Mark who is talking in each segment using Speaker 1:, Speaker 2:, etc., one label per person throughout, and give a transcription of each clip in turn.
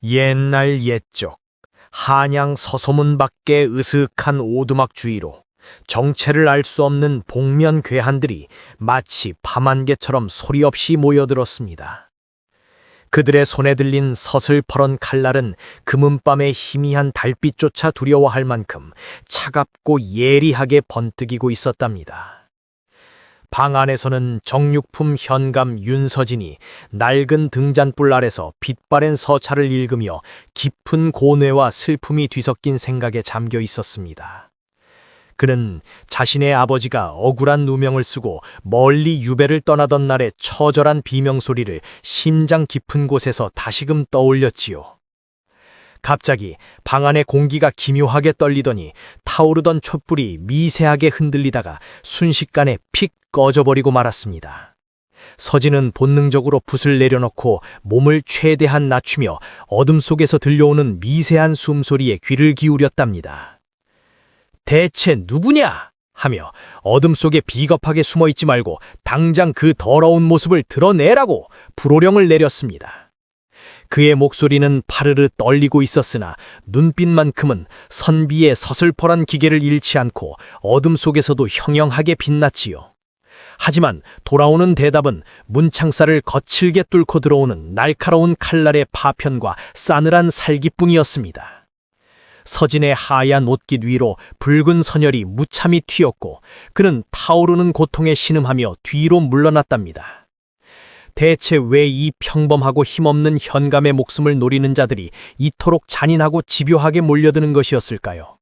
Speaker 1: 옛날 옛적 한양 서소문 밖의 으슥한 오두막 주위로 정체를 알 수 없는 복면 괴한들이 마치 밤안개처럼 소리 없이 모여들었습니다. 그들의 손에 들린 서슬퍼런 칼날은 금은밤의 희미한 달빛조차 두려워할 만큼 차갑고 예리하게 번뜩이고 있었답니다. 방 안에서는 정육품 현감 윤서진이 낡은 등잔불 아래서 빛바랜 서찰을 읽으며 깊은 고뇌와 슬픔이 뒤섞인 생각에 잠겨 있었습니다. 그는 자신의 아버지가 억울한 누명을 쓰고 멀리 유배를 떠나던 날의 처절한 비명소리를 심장 깊은 곳에서 다시금 떠올렸지요. 갑자기 방 안의 공기가 기묘하게 떨리더니 타오르던 촛불이 미세하게 흔들리다가 순식간에 픽 꺼져버리고 말았습니다. 서진은 본능적으로 붓을 내려놓고 몸을 최대한 낮추며 어둠 속에서 들려오는 미세한 숨소리에 귀를 기울였답니다. 대체 누구냐? 하며 어둠 속에 비겁하게 숨어있지 말고 당장 그 더러운 모습을 드러내라고 불호령을 내렸습니다. 그의 목소리는 파르르 떨리고 있었으나 눈빛만큼은 선비의 서슬퍼런 기계를 잃지 않고 어둠 속에서도 형형하게 빛났지요. 하지만 돌아오는 대답은 문창살을 거칠게 뚫고 들어오는 날카로운 칼날의 파편과 싸늘한 살기뿐이었습니다. 서진의 하얀 옷깃 위로 붉은 선혈이 무참히 튀었고 그는 타오르는 고통에 신음하며 뒤로 물러났답니다. 대체 왜 이 평범하고 힘없는 현감의 목숨을 노리는 자들이 이토록 잔인하고 집요하게 몰려드는 것이었을까요?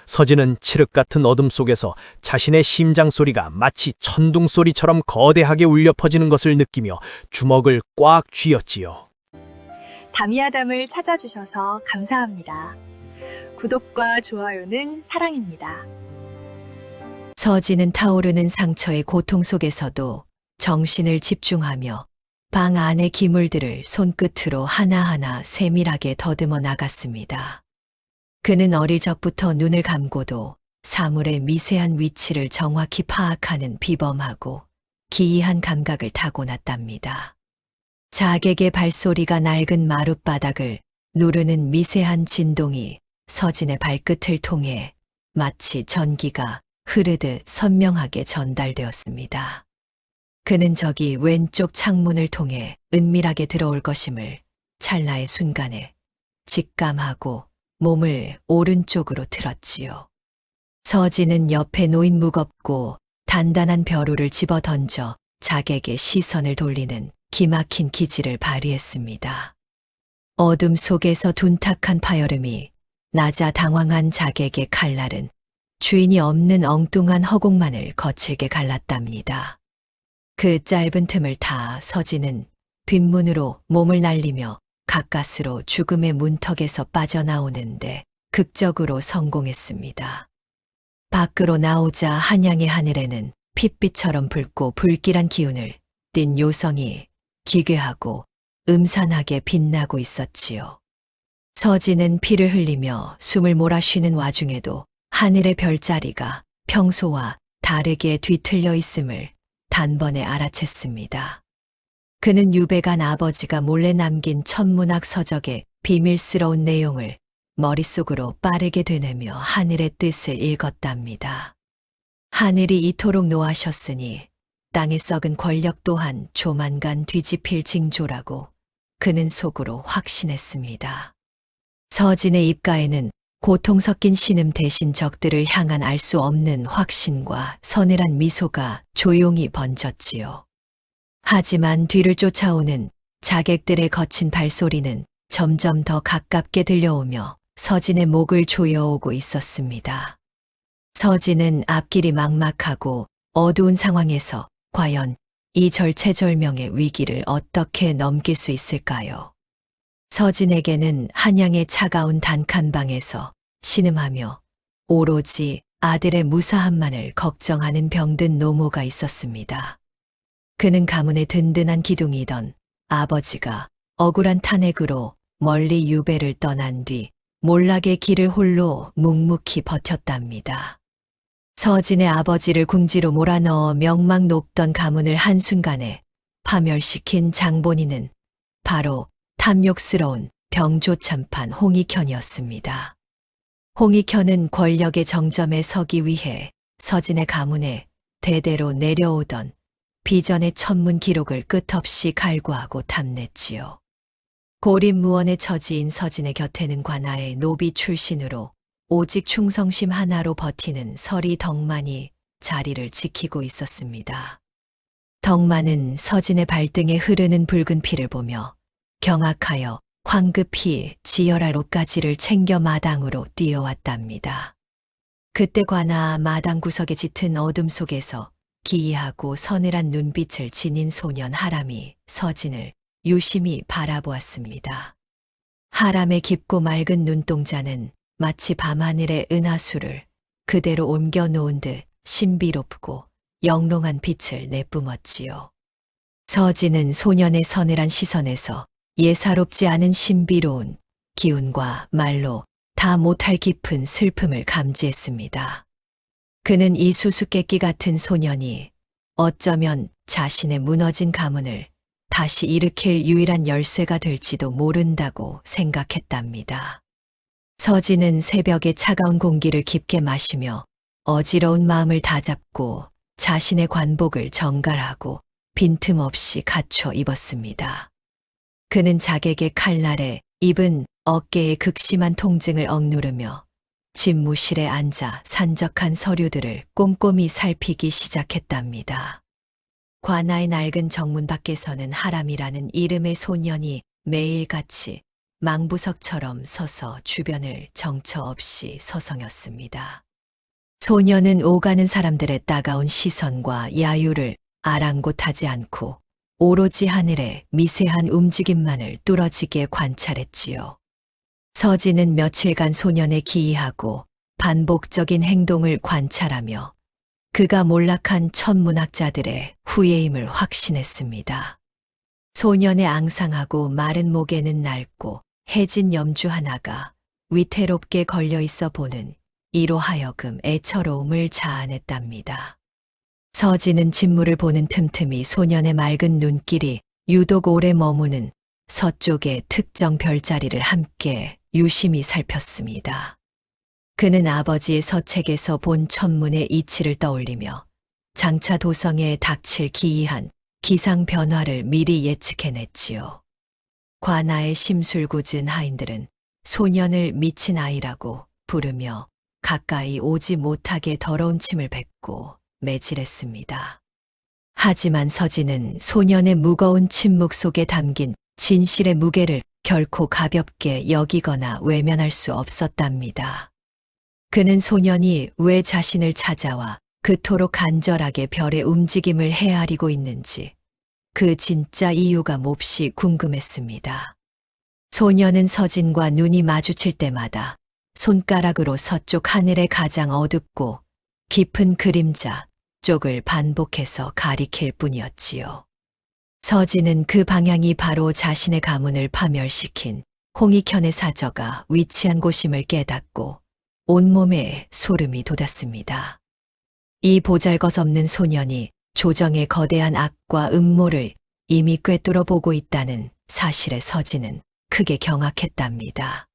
Speaker 1: 서진은 칠흑 같은 어둠 속에서 자신의 심장 소리가 마치 천둥 소리처럼 거대하게 울려 퍼지는 것을 느끼며 주먹을 꽉 쥐었지요.
Speaker 2: 담이아담을 찾아주셔서 감사합니다. 구독과 좋아요는 사랑입니다.
Speaker 3: 서진은 타오르는 상처의 고통 속에서도 정신을 집중하며 방 안의 기물들을 손끝으로 하나하나 세밀하게 더듬어 나갔습니다. 그는 어릴 적부터 눈을 감고도 사물의 미세한 위치를 정확히 파악하는 비범하고 기이한 감각을 타고났답니다. 자객의 발소리가 낡은 마룻바닥을 누르는 미세한 진동이 서진의 발끝을 통해 마치 전기가 흐르듯 선명하게 전달되었습니다. 그는 저기 왼쪽 창문을 통해 은밀하게 들어올 것임을 찰나의 순간에 직감하고 몸을 오른쪽으로 틀었지요. 서진은 옆에 놓인 무겁고 단단한 벼루를 집어 던져 자객의 시선을 돌리는 기막힌 기지를 발휘했습니다. 어둠 속에서 둔탁한 파열음이 낮아 당황한 자객의 칼날은 주인이 없는 엉뚱한 허공만을 거칠게 갈랐답니다. 그 짧은 틈을 타 서진은 뒷문으로 몸을 날리며 가까스로 죽음의 문턱에서 빠져나오는데 극적으로 성공했습니다. 밖으로 나오자 한양의 하늘에는 핏빛처럼 붉고 불길한 기운을 띤 요성이 기괴하고 음산하게 빛나고 있었지요. 서진은 피를 흘리며 숨을 몰아쉬는 와중에도 하늘의 별자리가 평소와 다르게 뒤틀려 있음을 단번에 알아챘습니다. 그는 유배간 아버지가 몰래 남긴 천문학 서적의 비밀스러운 내용을 머릿속으로 빠르게 되뇌며 하늘의 뜻을 읽었답니다. 하늘이 이토록 노하셨으니 땅에 썩은 권력 또한 조만간 뒤집힐 징조라고 그는 속으로 확신했습니다. 서진의 입가에는 고통 섞인 신음 대신 적들을 향한 알 수 없는 확신과 서늘한 미소가 조용히 번졌지요. 하지만 뒤를 쫓아오는 자객들의 거친 발소리는 점점 더 가깝게 들려오며 서진의 목을 조여오고 있었습니다. 서진은 앞길이 막막하고 어두운 상황에서 과연 이 절체절명의 위기를 어떻게 넘길 수 있을까요? 서진에게는 한양의 차가운 단칸방에서 신음하며 오로지 아들의 무사함만을 걱정하는 병든 노모가 있었습니다. 그는 가문의 든든한 기둥이던 아버지가 억울한 탄핵으로 멀리 유배를 떠난 뒤 몰락의 길을 홀로 묵묵히 버텼답니다. 서진의 아버지를 궁지로 몰아넣어 명망 높던 가문을 한순간에 파멸시킨 장본인은 바로 탐욕스러운 병조참판 홍익현이었습니다. 홍익현은 권력의 정점에 서기 위해 서진의 가문에 대대로 내려오던 비전의 천문 기록을 끝없이 갈구하고 탐냈지요. 고립무원의 처지인 서진의 곁에는 관아의 노비 출신으로 오직 충성심 하나로 버티는 서리 덕만이 자리를 지키고 있었습니다. 덕만은 서진의 발등에 흐르는 붉은 피를 보며 경악하여 황급히 지혈할 옷가지를 챙겨 마당으로 뛰어왔답니다. 그때 관아 마당 구석에 짙은 어둠 속에서 기이하고 서늘한 눈빛을 지닌 소년 하람이 서진을 유심히 바라보았습니다. 하람의 깊고 맑은 눈동자는 마치 밤하늘의 은하수를 그대로 옮겨 놓은 듯 신비롭고 영롱한 빛을 내뿜었지요. 서진은 소년의 서늘한 시선에서 예사롭지 않은 신비로운 기운과 말로 다 못할 깊은 슬픔을 감지했습니다. 그는 이 수수께끼 같은 소년이 어쩌면 자신의 무너진 가문을 다시 일으킬 유일한 열쇠가 될지도 모른다고 생각했답니다. 서진은 새벽의 차가운 공기를 깊게 마시며 어지러운 마음을 다잡고 자신의 관복을 정갈하고 빈틈없이 갖춰 입었습니다. 그는 자객의 칼날에 입은 어깨의 극심한 통증을 억누르며 집무실에 앉아 산적한 서류들을 꼼꼼히 살피기 시작했답니다. 관아의 낡은 정문 밖에서는 하람이라는 이름의 소년이 매일같이 망부석처럼 서서 주변을 정처 없이 서성였습니다. 소년은 오가는 사람들의 따가운 시선과 야유를 아랑곳하지 않고 오로지 하늘의 미세한 움직임만을 뚫어지게 관찰했지요. 서진은 며칠간 소년의 기이하고 반복적인 행동을 관찰하며 그가 몰락한 천문학자들의 후예임을 확신했습니다. 소년의 앙상하고 마른 목에는 낡고 해진 염주 하나가 위태롭게 걸려 있어 보는 이로 하여금 애처로움을 자아냈답니다. 서진은 진물을 보는 틈틈이 소년의 맑은 눈길이 유독 오래 머무는 서쪽의 특정 별자리를 함께 유심히 살폈습니다. 그는 아버지의 서책에서 본 천문의 이치를 떠올리며 장차 도성에 닥칠 기이한 기상 변화를 미리 예측해냈지요. 관아의 심술궂은 하인들은 소년을 미친 아이라고 부르며 가까이 오지 못하게 더러운 침을 뱉고 매질했습니다. 하지만 서진은 소년의 무거운 침묵 속에 담긴 진실의 무게를 결코 가볍게 여기거나 외면할 수 없었답니다. 그는 소년이 왜 자신을 찾아와 그토록 간절하게 별의 움직임을 헤아리고 있는지 그 진짜 이유가 몹시 궁금했습니다. 소년은 서진과 눈이 마주칠 때마다 손가락으로 서쪽 하늘의 가장 어둡고 깊은 그림자 쪽을 반복해서 가리킬 뿐이었지요. 서진은 그 방향이 바로 자신의 가문을 파멸시킨 홍익현의 사저가 위치한 곳임을 깨닫고 온몸에 소름이 돋았습니다. 이 보잘것없는 소년이 조정의 거대한 악과 음모를 이미 꿰뚫어 보고 있다는 사실에 서진은 크게 경악했답니다.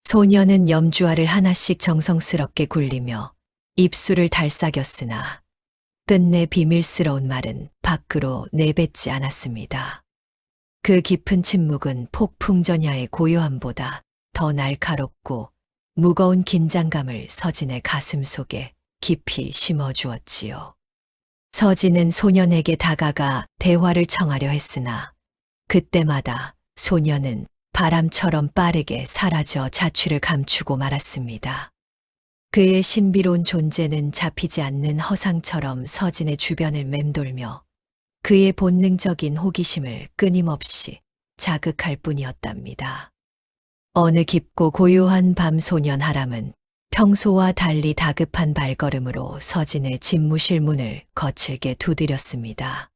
Speaker 3: 소년은 염주알을 하나씩 정성스럽게 굴리며 입술을 달싹였으나 끝내 비밀스러운 말은 밖으로 내뱉지 않았습니다. 그 깊은 침묵은 폭풍전야의 고요함보다 더 날카롭고 무거운 긴장감을 서진의 가슴 속에 깊이 심어주었지요. 서진은 소년에게 다가가 대화를 청하려 했으나 그때마다 소년은 바람처럼 빠르게 사라져 자취를 감추고 말았습니다. 그의 신비로운 존재는 잡히지 않는 허상처럼 서진의 주변을 맴돌며 그의 본능적인 호기심을 끊임없이 자극할 뿐이었답니다. 어느 깊고 고요한 밤 소년 하람은 평소와 달리 다급한 발걸음으로 서진의 집무실 문을 거칠게 두드렸습니다.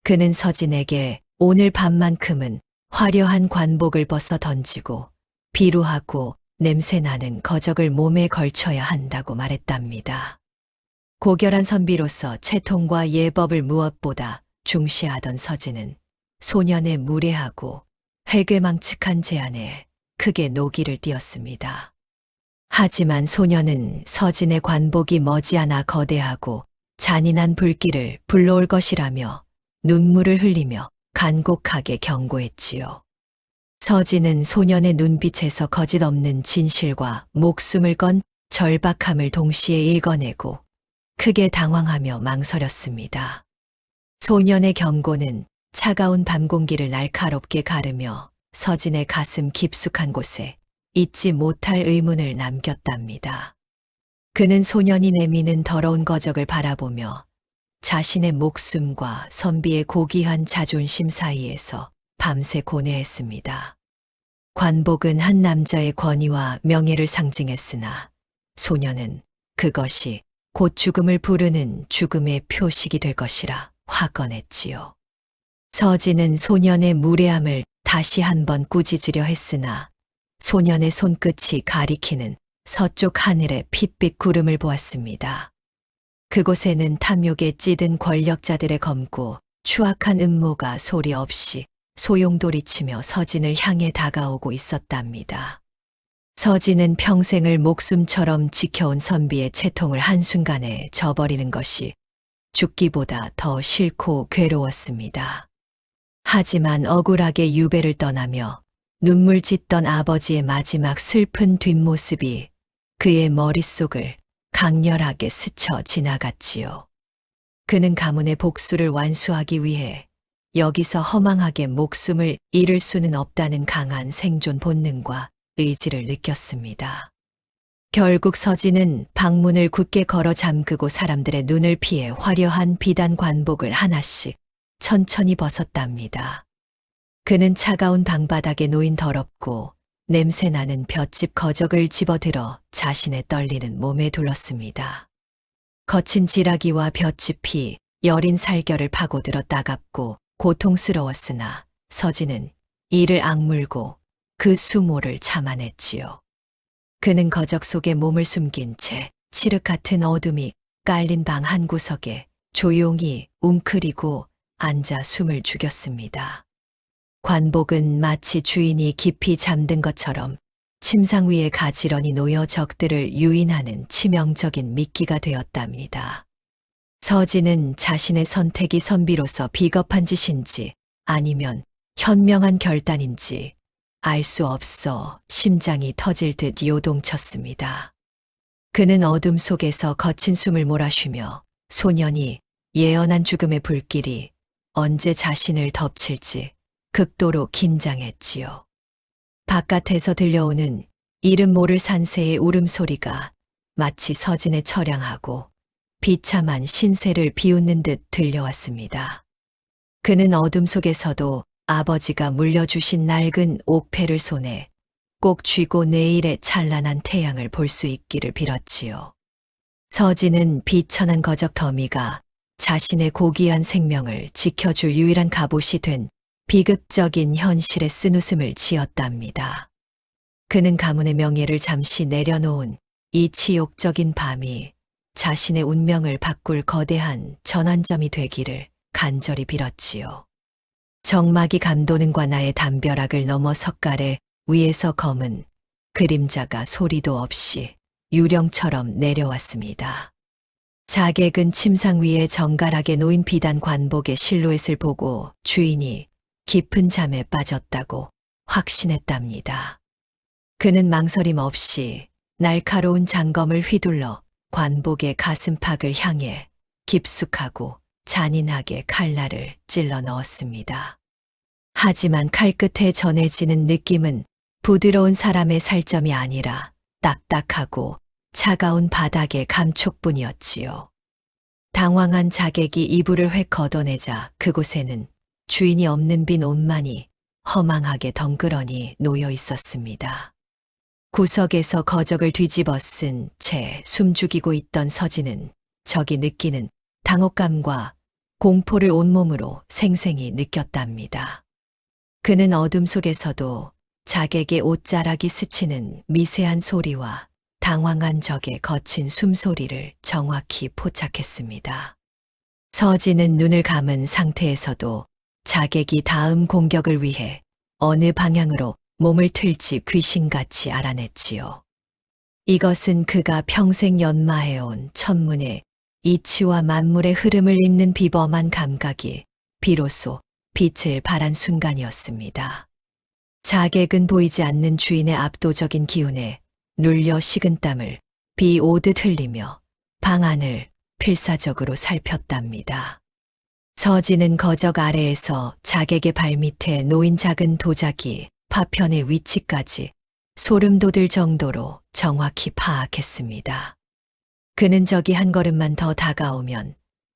Speaker 3: 그는 서진에게 오늘 밤만큼은 화려한 관복을 벗어 던지고 비루하고 냄새나는 거적을 몸에 걸쳐야 한다고 말했답니다. 고결한 선비로서 채통과 예법을 무엇보다 중시하던 서진은 소년의 무례하고 회괴망측한 제안에 크게 노기를 띄었습니다. 하지만 소녀는 서진의 관복이 머지않아 거대하고 잔인한 불길을 불러올 것이라며 눈물을 흘리며 간곡하게 경고했지요. 서진은 소년의 눈빛에서 거짓 없는 진실과 목숨을 건 절박함을 동시에 읽어내고 크게 당황하며 망설였습니다. 소년의 경고는 차가운 밤 공기를 날카롭게 가르며 서진의 가슴 깊숙한 곳에 잊지 못할 의문을 남겼답니다. 그는 소년이 내미는 더러운 거적을 바라보며 자신의 목숨과 선비의 고귀한 자존심 사이에서 밤새 고뇌했습니다. 관복은 한 남자의 권위와 명예를 상징했으나 소년은 그것이 곧 죽음을 부르는 죽음의 표식이 될 것이라 화건했지요. 서진은 소년의 무례함을 다시 한번 꾸짖으려 했으나 소년의 손끝이 가리키는 서쪽 하늘의 핏빛 구름을 보았습니다. 그곳에는 탐욕에 찌든 권력자들의 검고 추악한 음모가 소리 없이 소용돌이치며 서진을 향해 다가오고 있었답니다. 서진은 평생을 목숨처럼 지켜온 선비의 채통을 한순간에 저버리는 것이 죽기보다 더 싫고 괴로웠습니다. 하지만 억울하게 유배를 떠나며 눈물 짓던 아버지의 마지막 슬픈 뒷모습이 그의 머릿속을 강렬하게 스쳐 지나갔지요. 그는 가문의 복수를 완수하기 위해 여기서 허망하게 목숨을 잃을 수는 없다는 강한 생존 본능과 의지를 느꼈습니다. 결국 서진은 방문을 굳게 걸어 잠그고 사람들의 눈을 피해 화려한 비단 관복을 하나씩 천천히 벗었답니다. 그는 차가운 방바닥에 놓인 더럽고 냄새나는 볏짚 거적을 집어들어 자신의 떨리는 몸에 둘렀습니다. 거친 지라기와 볏짚이 여린 살결을 파고들어 따갑고 고통스러웠으나 서진은 이를 악물고 그 수모를 참아냈지요. 그는 거적 속에 몸을 숨긴 채 칠흑 같은 어둠이 깔린 방 한 구석에 조용히 웅크리고 앉아 숨을 죽였습니다. 관복은 마치 주인이 깊이 잠든 것처럼 침상 위에 가지런히 놓여 적들을 유인하는 치명적인 미끼가 되었답니다. 서진은 자신의 선택이 선비로서 비겁한 짓인지 아니면 현명한 결단인지 알 수 없어 심장이 터질 듯 요동쳤습니다. 그는 어둠 속에서 거친 숨을 몰아쉬며 소년이 예언한 죽음의 불길이 언제 자신을 덮칠지 극도로 긴장했지요. 바깥에서 들려오는 이름 모를 산새의 울음소리가 마치 서진의 처량하고 비참한 신세를 비웃는 듯 들려왔습니다. 그는 어둠 속에서도 아버지가 물려주신 낡은 옥패를 손에 꼭 쥐고 내일의 찬란한 태양을 볼 수 있기를 빌었지요. 서진은 비천한 거적 더미가 자신의 고귀한 생명을 지켜줄 유일한 갑옷이 된 비극적인 현실에 쓴웃음을 지었답니다. 그는 가문의 명예를 잠시 내려놓은 이 치욕적인 밤이 자신의 운명을 바꿀 거대한 전환점이 되기를 간절히 빌었지요. 정막이 감도는 관아의 담벼락을 넘어 석가래 위에서 검은 그림자가 소리도 없이 유령처럼 내려왔습니다. 자객은 침상 위에 정갈하게 놓인 비단 관복의 실루엣을 보고 주인이 깊은 잠에 빠졌다고 확신했답니다. 그는 망설임 없이 날카로운 장검을 휘둘러 관복의 가슴팍을 향해 깊숙하고 잔인하게 칼날을 찔러 넣었습니다. 하지만 칼끝에 전해지는 느낌은 부드러운 사람의 살점이 아니라 딱딱하고 차가운 바닥의 감촉뿐이었지요. 당황한 자객이 이불을 획 걷어내자 그곳에는 주인이 없는 빈 옷만이 허망하게 덩그러니 놓여 있었습니다. 구석에서 거적을 뒤집어 쓴 채 숨죽이고 있던 서진은 적이 느끼는 당혹감과 공포를 온몸으로 생생히 느꼈답니다. 그는 어둠 속에서도 자객의 옷자락이 스치는 미세한 소리와 당황한 적의 거친 숨소리를 정확히 포착했습니다. 서진은 눈을 감은 상태에서도 자객이 다음 공격을 위해 어느 방향으로 몸을 틀지 귀신같이 알아냈지요. 이것은 그가 평생 연마해온 천문의 이치와 만물의 흐름을 잇는 비범한 감각이 비로소 빛을 발한 순간이었습니다. 자객은 보이지 않는 주인의 압도적인 기운에 눌려 식은땀을 비오듯 흘리며 방 안을 필사적으로 살폈답니다. 서진은 거적 아래에서 자객의 발밑에 놓인 작은 도자기 파편의 위치까지 소름 돋을 정도로 정확히 파악했습니다. 그는 저기 한 걸음만 더 다가오면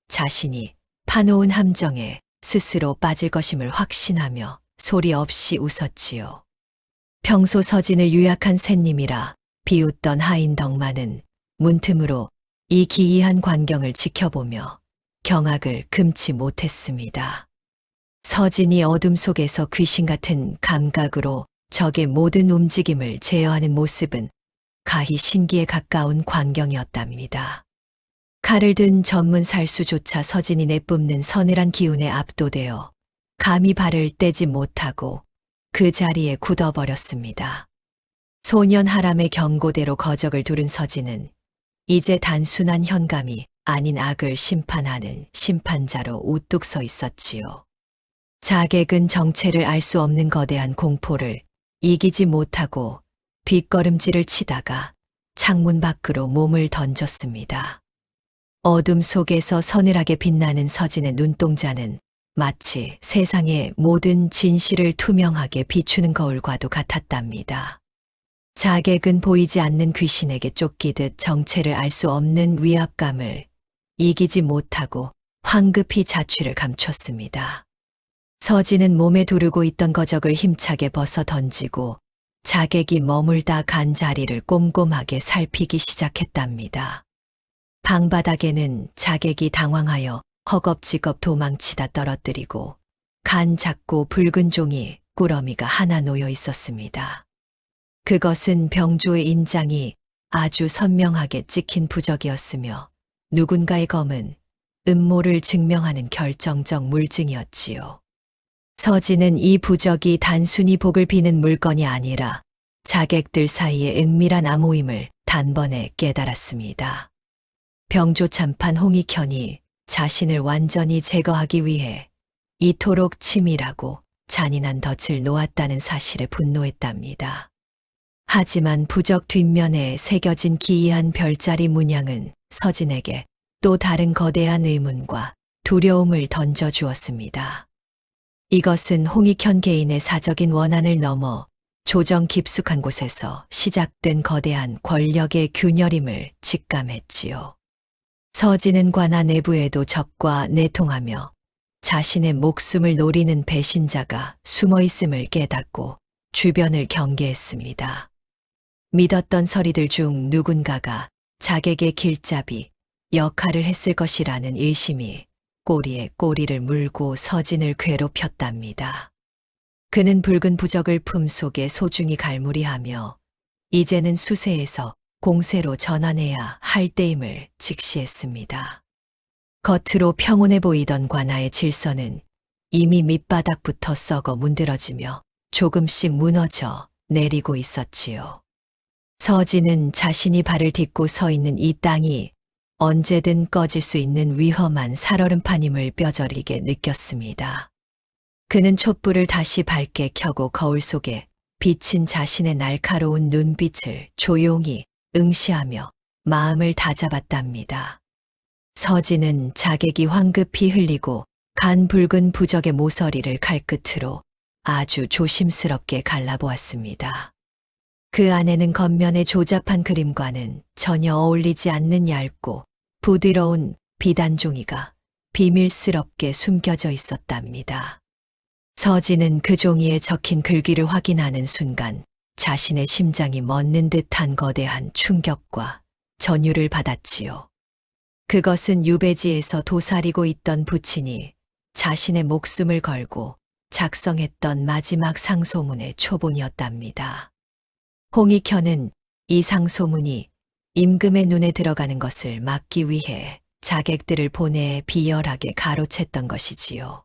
Speaker 3: 자신이 파놓은 함정에 스스로 빠질 것임을 확신하며 소리 없이 웃었지요. 평소 서진을 유약한 샌님이라 비웃던 하인 덕만은 문틈으로 이 기이한 광경을 지켜보며 경악을 금치 못했습니다. 서진이 어둠 속에서 귀신 같은 감각으로 적의 모든 움직임을 제어하는 모습은 가히 신기에 가까운 광경이었답니다. 칼을 든 전문 살수조차 서진이 내뿜는 서늘한 기운에 압도되어 감히 발을 떼지 못하고 그 자리에 굳어버렸습니다. 소년 하람의 경고대로 거적을 두른 서진은 이제 단순한 현감이 아닌 악을 심판하는 심판자로 우뚝 서 있었지요. 자객은 정체를 알 수 없는 거대한 공포를 이기지 못하고 뒷걸음질을 치다가 창문 밖으로 몸을 던졌습니다. 어둠 속에서 서늘하게 빛나는 서진의 눈동자는 마치 세상의 모든 진실을 투명하게 비추는 거울과도 같았답니다. 자객은 보이지 않는 귀신에게 쫓기듯 정체를 알 수 없는 위압감을 이기지 못하고 황급히 자취를 감췄습니다. 서진은 몸에 두르고 있던 거적을 힘차게 벗어 던지고 자객이 머물다 간 자리를 꼼꼼하게 살피기 시작했답니다. 방바닥에는 자객이 당황하여 허겁지겁 도망치다 떨어뜨리고 간 작고 붉은 종이 꾸러미가 하나 놓여 있었습니다. 그것은 병조의 인장이 아주 선명하게 찍힌 부적이었으며 누군가의 검은 음모를 증명하는 결정적 물증이었지요. 서진은 이 부적이 단순히 복을 비는 물건이 아니라 자객들 사이의 은밀한 암호임을 단번에 깨달았습니다. 병조 참판 홍익현이 자신을 완전히 제거하기 위해 이토록 치밀하고 잔인한 덫을 놓았다는 사실에 분노했답니다. 하지만 부적 뒷면에 새겨진 기이한 별자리 문양은 서진에게 또 다른 거대한 의문과 두려움을 던져주었습니다. 이것은 홍익현 개인의 사적인 원한을 넘어 조정 깊숙한 곳에서 시작된 거대한 권력의 균열임을 직감했지요. 서진은 관아 내부에도 적과 내통하며 자신의 목숨을 노리는 배신자가 숨어 있음을 깨닫고 주변을 경계했습니다. 믿었던 서리들 중 누군가가 자객의 길잡이 역할을 했을 것이라는 의심이 꼬리에 꼬리를 물고 서진을 괴롭혔답니다. 그는 붉은 부적을 품속에 소중히 갈무리하며 이제는 수세에서 공세로 전환해야 할 때임을 직시했습니다. 겉으로 평온해 보이던 관아의 질서는 이미 밑바닥부터 썩어 문드러지며 조금씩 무너져 내리고 있었지요. 서진은 자신이 발을 딛고 서 있는 이 땅이 언제든 꺼질 수 있는 위험한 살얼음판임을 뼈저리게 느꼈습니다. 그는 촛불을 다시 밝게 켜고 거울 속에 비친 자신의 날카로운 눈빛을 조용히 응시하며 마음을 다잡았답니다. 서진은 자객이 황급히 흘리고 간 붉은 부적의 모서리를 칼끝으로 아주 조심스럽게 갈라보았습니다. 그 안에는 겉면의 조잡한 그림과는 전혀 어울리지 않는 얇고 부드러운 비단 종이가 비밀스럽게 숨겨져 있었답니다. 서진은 그 종이에 적힌 글귀를 확인하는 순간 자신의 심장이 멎는 듯한 거대한 충격과 전율을 받았지요. 그것은 유배지에서 도사리고 있던 부친이 자신의 목숨을 걸고 작성했던 마지막 상소문의 초본이었답니다. 홍익현은 이 상소문이 임금의 눈에 들어가는 것을 막기 위해 자객들을 보내 비열하게 가로챘던 것이지요.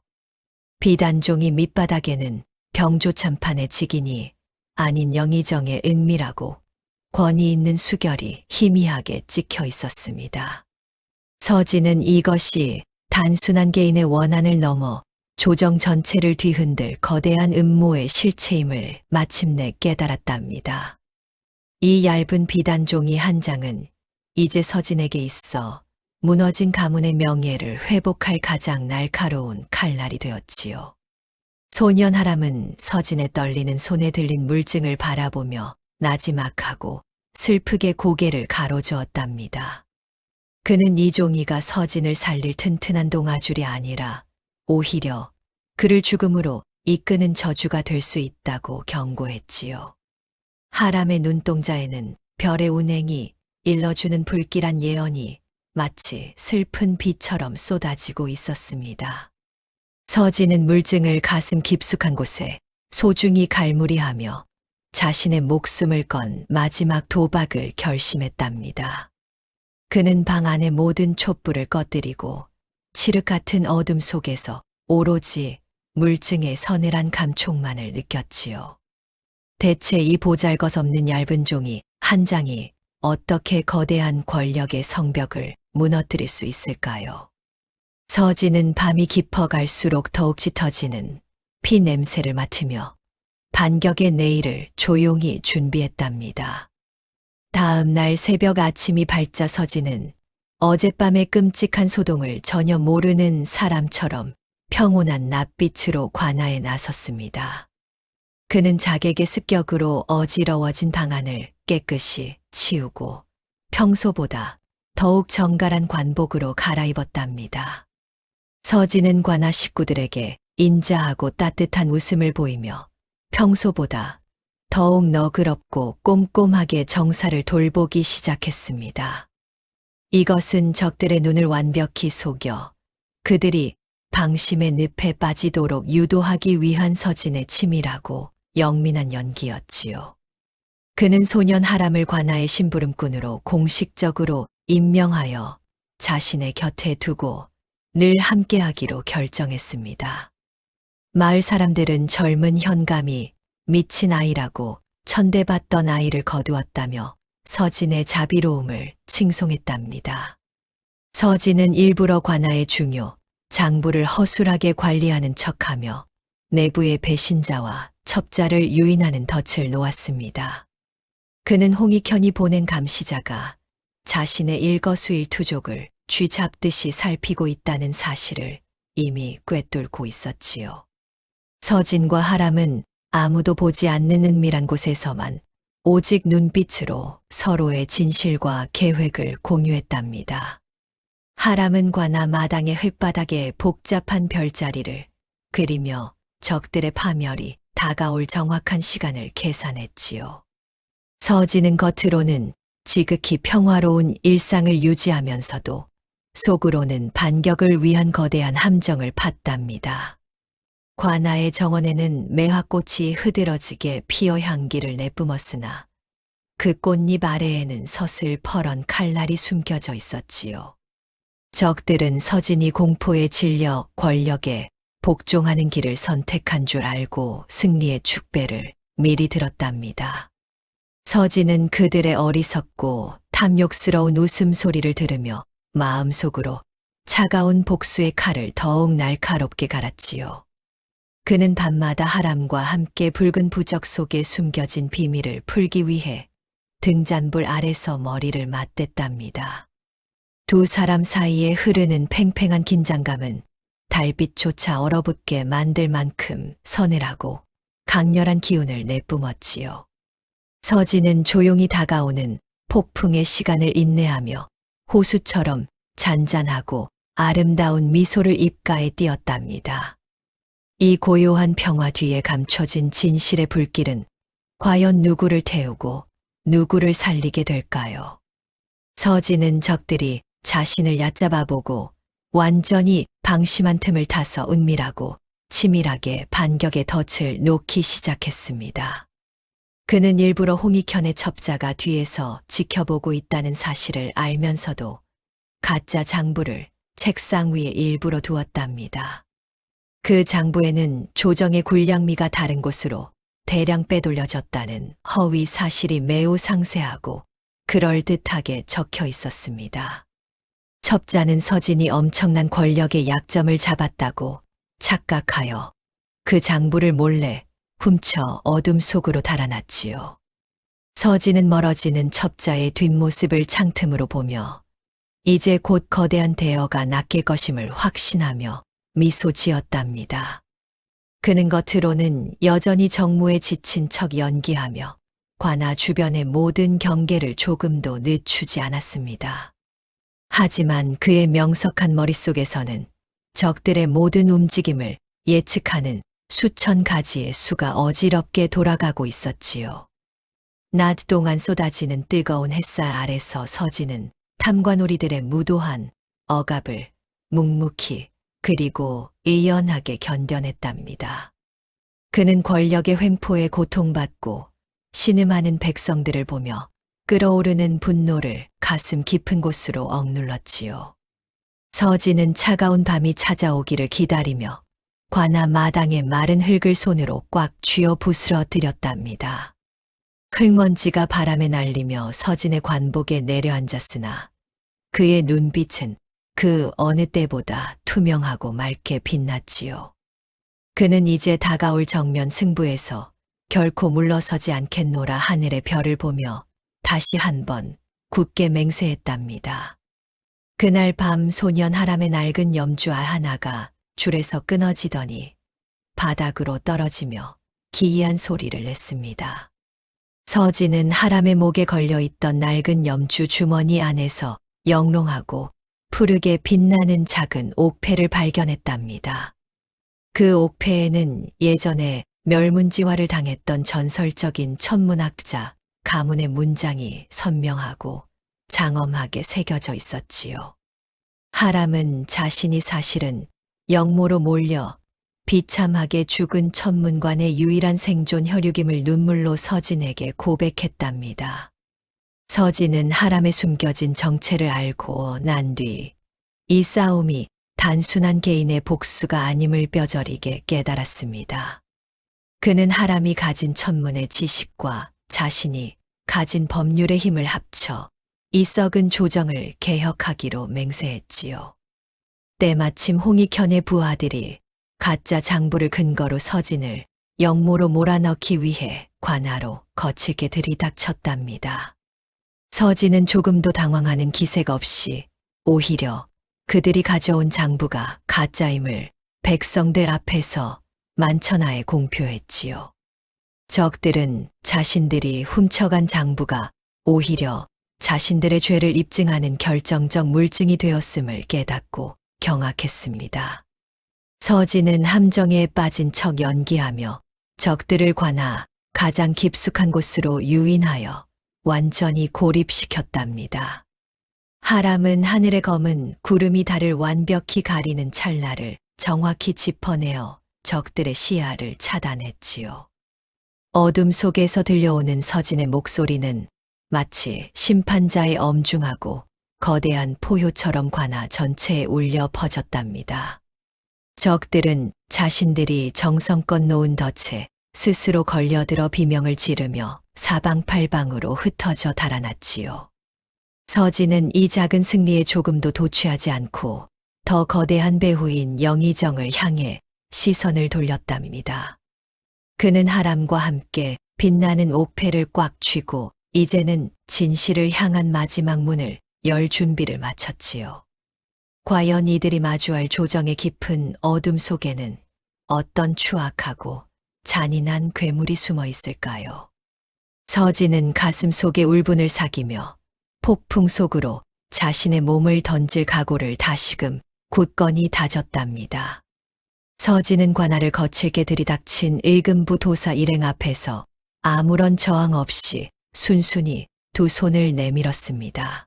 Speaker 3: 비단종이 밑바닥에는 병조참판의 직인이 아닌 영의정의 은밀하고 권위 있는 수결이 희미하게 찍혀 있었습니다. 서진은 이것이 단순한 개인의 원한을 넘어 조정 전체를 뒤흔들 거대한 음모의 실체임을 마침내 깨달았답니다. 이 얇은 비단종이 한 장은 이제 서진에게 있어 무너진 가문의 명예를 회복할 가장 날카로운 칼날이 되었지요. 소년 하람은 서진의 떨리는 손에 들린 물증을 바라보며 나지막하고 슬프게 고개를 가로저었답니다. 그는 이 종이가 서진을 살릴 튼튼한 동아줄이 아니라 오히려 그를 죽음으로 이끄는 저주가 될 수 있다고 경고했지요. 하람의 눈동자에는 별의 운행이 일러주는 불길한 예언이 마치 슬픈 비처럼 쏟아지고 있었습니다. 서진은 물증을 가슴 깊숙한 곳에 소중히 갈무리하며 자신의 목숨을 건 마지막 도박을 결심했답니다. 그는 방 안의 모든 촛불을 꺼뜨리고 칠흑 같은 어둠 속에서 오로지 물증의 서늘한 감촉만을 느꼈지요. 대체 이 보잘것없는 얇은 종이 한 장이 어떻게 거대한 권력의 성벽을 무너뜨릴 수 있을까요? 서진은 밤이 깊어갈수록 더욱 짙어지는 피 냄새를 맡으며 반격의 내일을 조용히 준비했답니다. 다음 날 새벽 아침이 밝자 서진은 어젯밤의 끔찍한 소동을 전혀 모르는 사람처럼 평온한 낮빛으로 관아에 나섰습니다. 그는 자객의 습격으로 어지러워진 방안을 깨끗이 치우고 평소보다 더욱 정갈한 관복으로 갈아입었답니다. 서진은 관아 식구들에게 인자하고 따뜻한 웃음을 보이며 평소보다 더욱 너그럽고 꼼꼼하게 정사를 돌보기 시작했습니다. 이것은 적들의 눈을 완벽히 속여 그들이 방심의 늪에 빠지도록 유도하기 위한 서진의 치밀하고 영민한 연기였지요. 그는 소년 하람을 관아의 심부름꾼으로 공식적으로 임명하여 자신의 곁에 두고 늘 함께하기로 결정했습니다. 마을 사람들은 젊은 현감이 미친 아이라고 천대받던 아이를 거두었다며 서진의 자비로움을 칭송했답니다. 서진은 일부러 관아의 중요, 장부를 허술하게 관리하는 척하며 내부의 배신자와 첩자를 유인하는 덫을 놓았습니다. 그는 홍익현이 보낸 감시자가 자신의 일거수일투족을 쥐잡듯이 살피고 있다는 사실을 이미 꿰뚫고 있었지요. 서진과 하람은 아무도 보지 않는 은밀한 곳에서만 오직 눈빛으로 서로의 진실과 계획을 공유했답니다. 하람은 관아 마당의 흙바닥에 복잡한 별자리를 그리며 적들의 파멸이 다가올 정확한 시간을 계산했지요. 서진은 겉으로는 지극히 평화로운 일상을 유지하면서도 속으로는 반격을 위한 거대한 함정을 팠답니다. 관아의 정원에는 매화꽃이 흐드러지게 피어 향기를 내뿜었으나 그 꽃잎 아래에는 서슬퍼런 칼날이 숨겨져 있었지요. 적들은 서진이 공포에 질려 권력에 복종하는 길을 선택한 줄 알고 승리의 축배를 미리 들었답니다. 서진은 그들의 어리석고 탐욕스러운 웃음소리를 들으며 마음속으로 차가운 복수의 칼을 더욱 날카롭게 갈았지요. 그는 밤마다 하람과 함께 붉은 부적 속에 숨겨진 비밀을 풀기 위해 등잔불 아래서 머리를 맞댔답니다. 두 사람 사이에 흐르는 팽팽한 긴장감은 달빛조차 얼어붙게 만들 만큼 서늘하고 강렬한 기운을 내뿜었지요. 서진은 조용히 다가오는 폭풍의 시간을 인내하며 호수처럼 잔잔하고 아름다운 미소를 입가에 띄었답니다. 이 고요한 평화 뒤에 감춰진 진실의 불길은 과연 누구를 태우고 누구를 살리게 될까요? 서진은 적들이 자신을 얕잡아보고 완전히 방심한 틈을 타서 은밀하고 치밀하게 반격의 덫을 놓기 시작했습니다. 그는 일부러 홍익현의 첩자가 뒤에서 지켜보고 있다는 사실을 알면서도 가짜 장부를 책상 위에 일부러 두었답니다. 그 장부에는 조정의 군량미가 다른 곳으로 대량 빼돌려졌다는 허위 사실이 매우 상세하고 그럴듯하게 적혀 있었습니다. 첩자는 서진이 엄청난 권력의 약점을 잡았다고 착각하여 그 장부를 몰래 훔쳐 어둠 속으로 달아났지요. 서진은 멀어지는 첩자의 뒷모습을 창틈으로 보며 이제 곧 거대한 대어가 낚일 것임을 확신하며 미소 지었답니다. 그는 겉으로는 여전히 정무에 지친 척 연기하며 관아 주변의 모든 경계를 조금도 늦추지 않았습니다. 하지만 그의 명석한 머릿속에서는 적들의 모든 움직임을 예측하는 수천 가지의 수가 어지럽게 돌아가고 있었지요. 낮 동안 쏟아지는 뜨거운 햇살 아래서 서진은 탐관오리들의 무도한 억압을 묵묵히 그리고 의연하게 견뎌냈답니다. 그는 권력의 횡포에 고통받고 신음하는 백성들을 보며 끓어오르는 분노를 가슴 깊은 곳으로 억눌렀지요. 서진은 차가운 밤이 찾아오기를 기다리며 관아 마당의 마른 흙을 손으로 꽉 쥐어 부스러뜨렸답니다. 흙먼지가 바람에 날리며 서진의 관복에 내려앉았으나 그의 눈빛은 그 어느 때보다 투명하고 맑게 빛났지요. 그는 이제 다가올 정면 승부에서 결코 물러서지 않겠노라 하늘의 별을 보며 다시 한번 굳게 맹세했답니다. 그날 밤 소년 하람의 낡은 염주 알 하나가 줄에서 끊어지더니 바닥으로 떨어지며 기이한 소리를 냈습니다. 서진은 하람의 목에 걸려있던 낡은 염주 주머니 안에서 영롱하고 푸르게 빛나는 작은 옥패를 발견했답니다. 그 옥패에는 예전에 멸문지화를 당했던 전설적인 천문학자 가문의 문장이 선명하고 장엄하게 새겨져 있었지요. 하람은 자신이 사실은 영모로 몰려 비참하게 죽은 천문관의 유일한 생존 혈육임을 눈물로 서진에게 고백했답니다. 서진은 하람에 숨겨진 정체를 알고 난 뒤 이 싸움이 단순한 개인의 복수가 아님을 뼈저리게 깨달았습니다. 그는 하람이 가진 천문의 지식과 자신이 가진 법률의 힘을 합쳐 이 썩은 조정을 개혁하기로 맹세했지요. 때마침 홍익현의 부하들이 가짜 장부를 근거로 서진을 영모로 몰아넣기 위해 관아로 거칠게 들이닥쳤답니다. 서진은 조금도 당황하는 기색 없이 오히려 그들이 가져온 장부가 가짜임을 백성들 앞에서 만천하에 공표했지요. 적들은 자신들이 훔쳐간 장부가 오히려 자신들의 죄를 입증하는 결정적 물증이 되었음을 깨닫고 경악했습니다. 서진은 함정에 빠진 척 연기하며 적들을 관아 가장 깊숙한 곳으로 유인하여 완전히 고립시켰답니다. 하람은 하늘의 검은 구름이 달을 완벽히 가리는 찰나를 정확히 짚어내어 적들의 시야를 차단했지요. 어둠 속에서 들려오는 서진의 목소리는 마치 심판자의 엄중하고 거대한 포효처럼 관아 전체에 울려 퍼졌답니다. 적들은 자신들이 정성껏 놓은 덫에 스스로 걸려들어 비명을 지르며 사방팔방으로 흩어져 달아났지요. 서진은 이 작은 승리에 조금도 도취하지 않고 더 거대한 배후인 영의정을 향해 시선을 돌렸답니다. 그는 하람과 함께 빛나는 옥패를 꽉 쥐고 이제는 진실을 향한 마지막 문을 열 준비를 마쳤지요. 과연 이들이 마주할 조정의 깊은 어둠 속에는 어떤 추악하고 잔인한 괴물이 숨어 있을까요? 서진은 가슴 속에 울분을 사기며 폭풍 속으로 자신의 몸을 던질 각오를 다시금 굳건히 다졌답니다. 서진은 관아를 거칠게 들이닥친 의금부 도사 일행 앞에서 아무런 저항 없이 순순히 두 손을 내밀었습니다.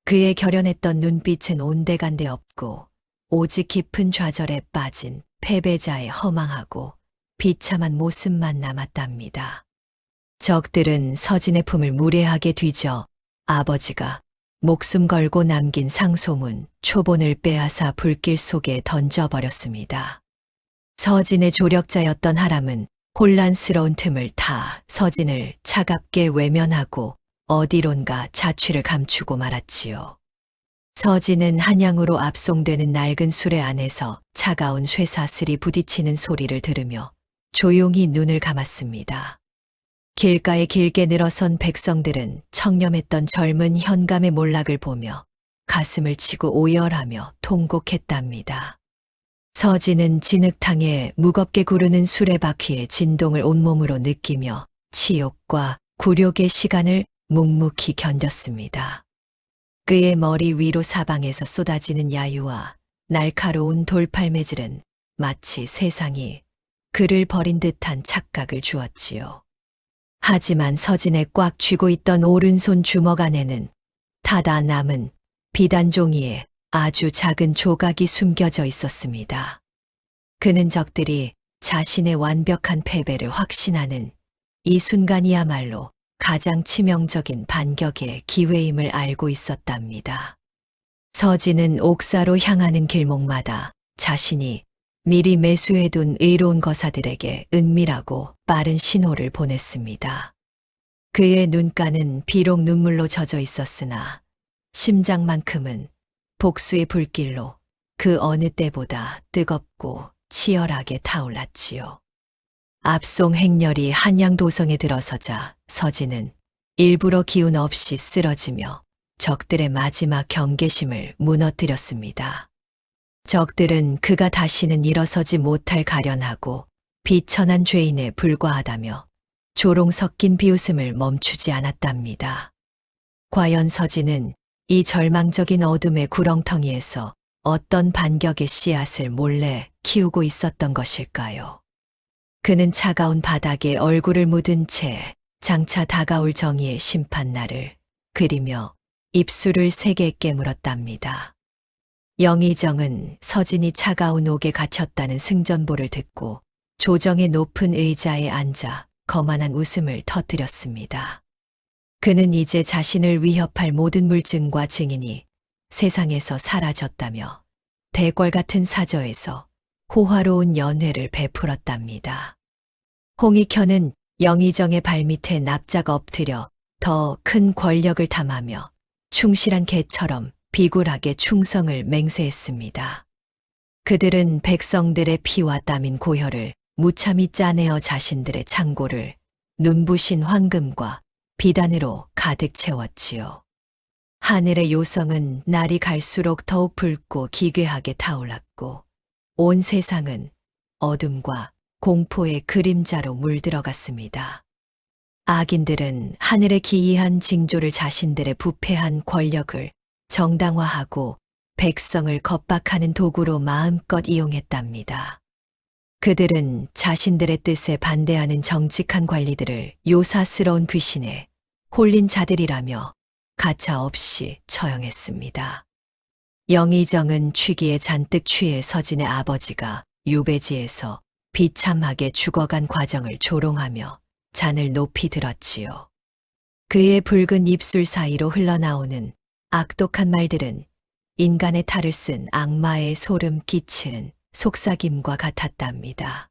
Speaker 3: 그의 결연했던 눈빛은 온데간데 없고 오직 깊은 좌절에 빠진 패배자의 허망하고 비참한 모습만 남았답니다. 적들은 서진의 품을 무례하게 뒤져 아버지가 목숨 걸고 남긴 상소문 초본을 빼앗아 불길 속에 던져버렸습니다. 서진의 조력자였던 하람은 혼란스러운 틈을 타 서진을 차갑게 외면하고 어디론가 자취를 감추고 말았지요. 서진은 한양으로 압송되는 낡은 수레 안에서 차가운 쇠사슬이 부딪히는 소리를 들으며 조용히 눈을 감았습니다. 길가에 길게 늘어선 백성들은 청렴했던 젊은 현감의 몰락을 보며 가슴을 치고 오열하며 통곡했답니다. 서진은 진흙탕에 무겁게 구르는 수레바퀴의 진동을 온몸으로 느끼며 치욕과 굴욕의 시간을 묵묵히 견뎠습니다. 그의 머리 위로 사방에서 쏟아지는 야유와 날카로운 돌팔매질은 마치 세상이 그를 버린 듯한 착각을 주었지요. 하지만 서진의 꽉 쥐고 있던 오른손 주먹 안에는 타다 남은 비단 종이에 아주 작은 조각이 숨겨져 있었습니다. 그는 적들이 자신의 완벽한 패배를 확신하는 이 순간이야말로 가장 치명적인 반격의 기회임을 알고 있었답니다. 서진은 옥사로 향하는 길목마다 자신이 미리 매수해둔 의로운 거사들에게 은밀하고 빠른 신호를 보냈습니다. 그의 눈가는 비록 눈물로 젖어 있었으나 심장만큼은 복수의 불길로 그 어느 때보다 뜨겁고 치열하게 타올랐지요. 압송 행렬이 한양 도성에 들어서자 서진은 일부러 기운 없이 쓰러지며 적들의 마지막 경계심을 무너뜨렸습니다. 적들은 그가 다시는 일어서지 못할 가련하고 비천한 죄인에 불과하다며 조롱 섞인 비웃음을 멈추지 않았답니다. 과연 서진은 이 절망적인 어둠의 구렁텅이에서 어떤 반격의 씨앗을 몰래 키우고 있었던 것일까요? 그는 차가운 바닥에 얼굴을 묻은 채 장차 다가올 정의의 심판날을 그리며 입술을 세게 깨물었답니다. 영의정은 서진이 차가운 옥에 갇혔다는 승전보를 듣고 조정의 높은 의자에 앉아 거만한 웃음을 터뜨렸습니다. 그는 이제 자신을 위협할 모든 물증과 증인이 세상에서 사라졌다며 대궐 같은 사저에서 호화로운 연회를 베풀었답니다. 홍익현은 영의정의 발밑에 납작 엎드려 더 큰 권력을 탐하며 충실한 개처럼 비굴하게 충성을 맹세했습니다. 그들은 백성들의 피와 땀인 고혈을 무참히 짜내어 자신들의 창고를 눈부신 황금과 비단으로 가득 채웠지요. 하늘의 요성은 날이 갈수록 더욱 붉고 기괴하게 타올랐고 온 세상은 어둠과 공포의 그림자로 물들어갔습니다. 악인들은 하늘의 기이한 징조를 자신들의 부패한 권력을 정당화하고 백성을 겁박하는 도구로 마음껏 이용했답니다. 그들은 자신들의 뜻에 반대하는 정직한 관리들을 요사스러운 귀신에 홀린 자들이라며 가차없이 처형했습니다. 영의정은 취기에 잔뜩 취해 서진의 아버지가 유배지에서 비참하게 죽어간 과정을 조롱하며 잔을 높이 들었지요. 그의 붉은 입술 사이로 흘러나오는 악독한 말들은 인간의 탈을 쓴 악마의 소름 끼치는 속삭임과 같았답니다.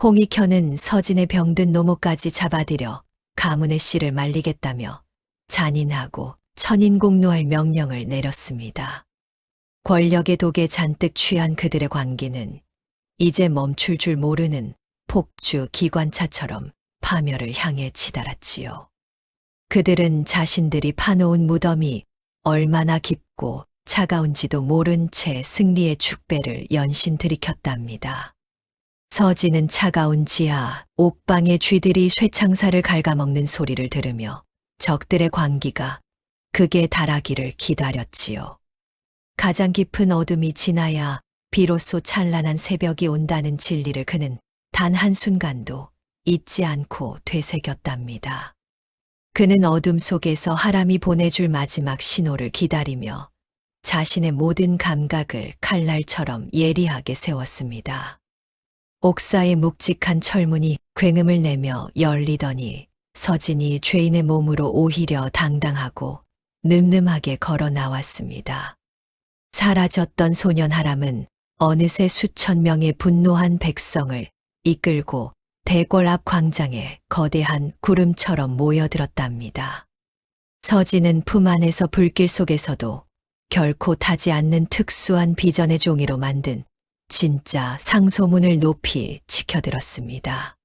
Speaker 3: 홍익현은 서진의 병든 노모까지 잡아들여 가문의 씨를 말리겠다며 잔인하고 천인공노할 명령을 내렸습니다. 권력의 독에 잔뜩 취한 그들의 광기는 이제 멈출 줄 모르는 폭주 기관차처럼 파멸을 향해 치달았지요. 그들은 자신들이 파놓은 무덤이 얼마나 깊고 차가운지도 모른 채 승리의 축배를 연신 들이켰답니다. 서진은 차가운 지하, 옥방의 쥐들이 쇠창살을 갉아먹는 소리를 들으며 적들의 광기가 극에 달하기를 기다렸지요. 가장 깊은 어둠이 지나야 비로소 찬란한 새벽이 온다는 진리를 그는 단 한순간도 잊지 않고 되새겼답니다. 그는 어둠 속에서 하람이 보내줄 마지막 신호를 기다리며 자신의 모든 감각을 칼날처럼 예리하게 세웠습니다. 옥사의 묵직한 철문이 굉음을 내며 열리더니 서진이 죄인의 몸으로 오히려 당당하고 늠름하게 걸어 나왔습니다. 사라졌던 소년 하람은 어느새 수천 명의 분노한 백성을 이끌고 대궐 앞 광장에 거대한 구름처럼 모여들었답니다. 서진은 품 안에서 불길 속에서도 결코 타지 않는 특수한 비전의 종이로 만든 진짜 상소문을 높이 지켜들었습니다.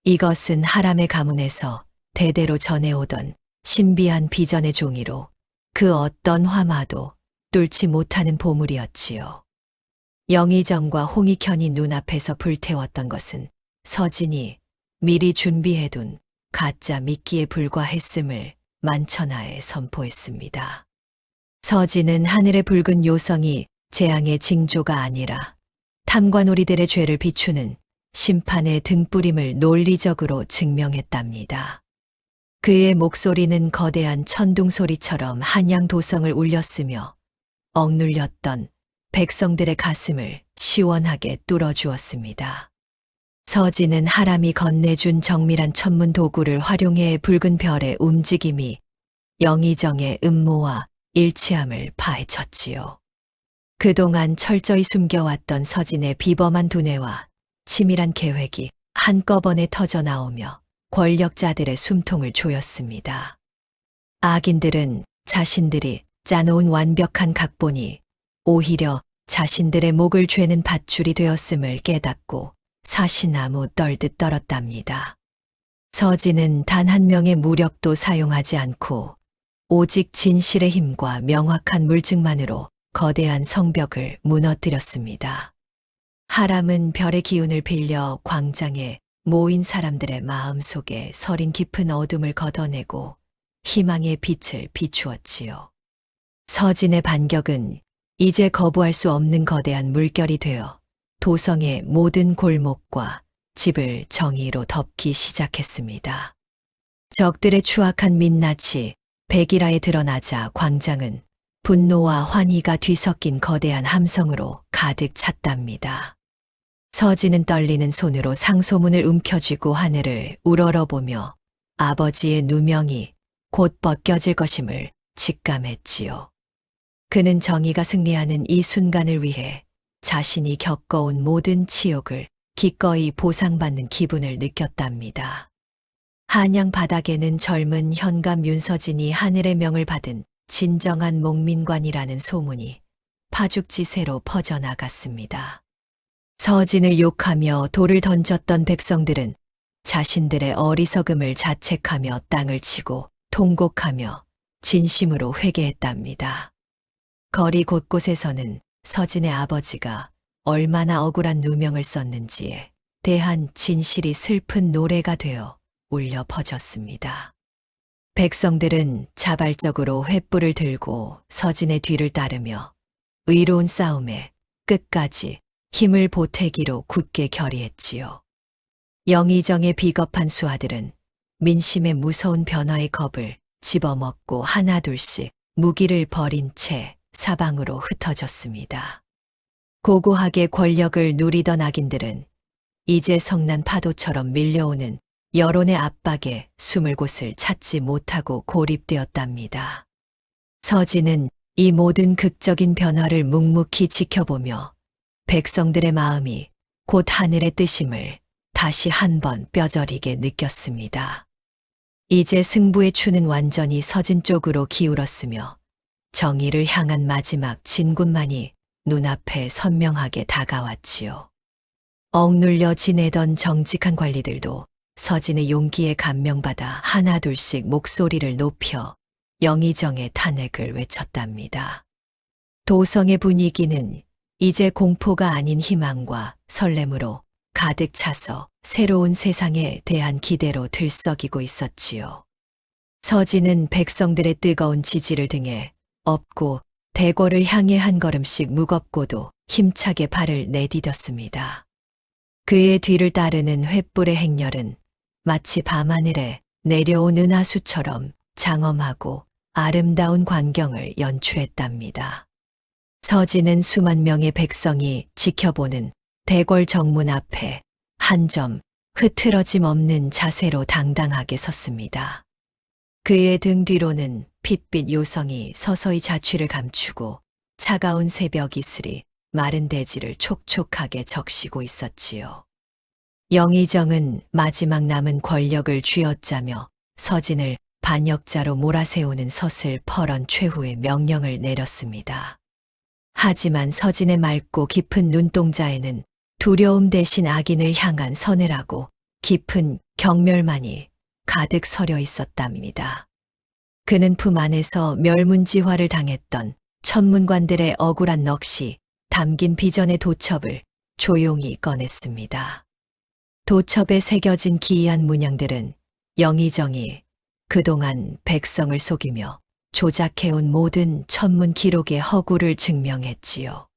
Speaker 3: 이것은 하람의 가문에서 대대로 전해오던 신비한 비전의 종이로 그 어떤 화마도 뚫지 못하는 보물이었지요. 영의정과 홍익현이 눈앞에서 불태웠던 것은 서진이 미리 준비해둔 가짜 미끼에 불과했음을 만천하에 선포했습니다. 서진은 하늘의 붉은 요성이 재앙의 징조가 아니라 탐관오리들의 죄를 비추는 심판의 등불임을 논리적으로 증명했답니다. 그의 목소리는 거대한 천둥소리처럼 한양 도성을 울렸으며 억눌렸던 백성들의 가슴을 시원하게 뚫어주었습니다. 서진은 하람이 건네준 정밀한 천문 도구를 활용해 붉은 별의 움직임이 영의정의 음모와 일치함을 파헤쳤지요. 그동안 철저히 숨겨왔던 서진의 비범한 두뇌와 치밀한 계획이 한꺼번에 터져나오며 권력자들의 숨통을 조였습니다. 악인들은 자신들이 짜놓은 완벽한 각본이 오히려 자신들의 목을 죄는 밧줄이 되었음을 깨닫고 사시나무 떨듯 떨었답니다. 서진은 단 한 명의 무력도 사용하지 않고 오직 진실의 힘과 명확한 물증만으로 거대한 성벽을 무너뜨렸습니다. 하람은 별의 기운을 빌려 광장에 모인 사람들의 마음속에 서린 깊은 어둠을 걷어내고 희망의 빛을 비추었지요. 서진의 반격은 이제 거부할 수 없는 거대한 물결이 되어 도성의 모든 골목과 집을 정의로 덮기 시작했습니다. 적들의 추악한 민낯이 백일하에 드러나자 광장은 분노와 환희가 뒤섞인 거대한 함성으로 가득 찼답니다. 서진은 떨리는 손으로 상소문을 움켜쥐고 하늘을 우러러보며 아버지의 누명이 곧 벗겨질 것임을 직감했지요. 그는 정의가 승리하는 이 순간을 위해 자신이 겪어온 모든 치욕을 기꺼이 보상받는 기분을 느꼈답니다. 한양 바닥에는 젊은 현감 윤서진이 하늘의 명을 받은 진정한 목민관이라는 소문이 파죽지세로 퍼져나갔습니다. 서진을 욕하며 돌을 던졌던 백성들은 자신들의 어리석음을 자책하며 땅을 치고 통곡하며 진심으로 회개했답니다. 거리 곳곳에서는 서진의 아버지가 얼마나 억울한 누명을 썼는지에 대한 진실이 슬픈 노래가 되어 울려 퍼졌습니다. 백성들은 자발적으로 횃불을 들고 서진의 뒤를 따르며 의로운 싸움에 끝까지 힘을 보태기로 굳게 결의했지요. 영의정의 비겁한 수하들은 민심의 무서운 변화의 겁을 집어먹고 하나둘씩 무기를 버린 채 사방으로 흩어졌습니다. 고고하게 권력을 누리던 악인들은 이제 성난 파도처럼 밀려오는 여론의 압박에 숨을 곳을 찾지 못하고 고립되었답니다. 서진은 이 모든 극적인 변화를 묵묵히 지켜보며 백성들의 마음이 곧 하늘의 뜻임을 다시 한번 뼈저리게 느꼈습니다. 이제 승부의 추는 완전히 서진 쪽으로 기울었으며 정의를 향한 마지막 진군만이 눈앞에 선명하게 다가왔지요. 억눌려 지내던 정직한 관리들도 서진의 용기에 감명받아 하나둘씩 목소리를 높여 영의정의 탄핵을 외쳤답니다. 도성의 분위기는 이제 공포가 아닌 희망과 설렘으로 가득 차서 새로운 세상에 대한 기대로 들썩이고 있었지요. 서진은 백성들의 뜨거운 지지를 등에 업고 대궐을 향해 한 걸음씩 무겁고도 힘차게 발을 내디뎠습니다. 그의 뒤를 따르는 횃불의 행렬은 마치 밤하늘에 내려온 은하수처럼 장엄하고 아름다운 광경을 연출했답니다. 서진은 수만 명의 백성이 지켜보는 대궐 정문 앞에 한 점 흐트러짐 없는 자세로 당당하게 섰습니다. 그의 등 뒤로는 핏빛 요성이 서서히 자취를 감추고 차가운 새벽 이슬이 마른 대지를 촉촉하게 적시고 있었지요. 영의정은 마지막 남은 권력을 쥐어짜며 서진을 반역자로 몰아세우는 서슬퍼런 최후의 명령을 내렸습니다. 하지만 서진의 맑고 깊은 눈동자에는 두려움 대신 악인을 향한 서늘하고 깊은 경멸만이 가득 서려 있었답니다. 그는 품 안에서 멸문지화를 당했던 천문관들의 억울한 넋이 담긴 비전의 도첩을 조용히 꺼냈습니다. 도첩에 새겨진 기이한 문양들은 영의정이 그동안 백성을 속이며 조작해온 모든 천문 기록의 허구를 증명했지요.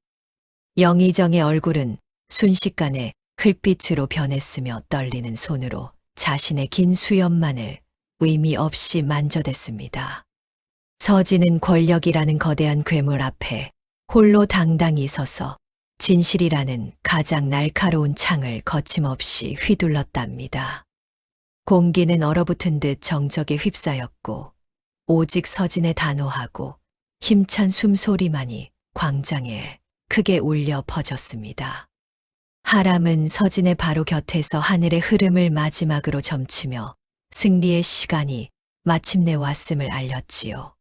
Speaker 3: 영의정의 얼굴은 순식간에 흘빛으로 변했으며 떨리는 손으로 자신의 긴 수염만을 의미 없이 만져댔습니다. 서진은 권력이라는 거대한 괴물 앞에 홀로 당당히 서서 진실이라는 가장 날카로운 창을 거침없이 휘둘렀답니다. 공기는 얼어붙은 듯 정적에 휩싸였고 오직 서진의 단호하고 힘찬 숨소리만이 광장에 크게 울려 퍼졌습니다. 하람은 서진의 바로 곁에서 하늘의 흐름을 마지막으로 점치며 승리의 시간이 마침내 왔음을 알렸지요.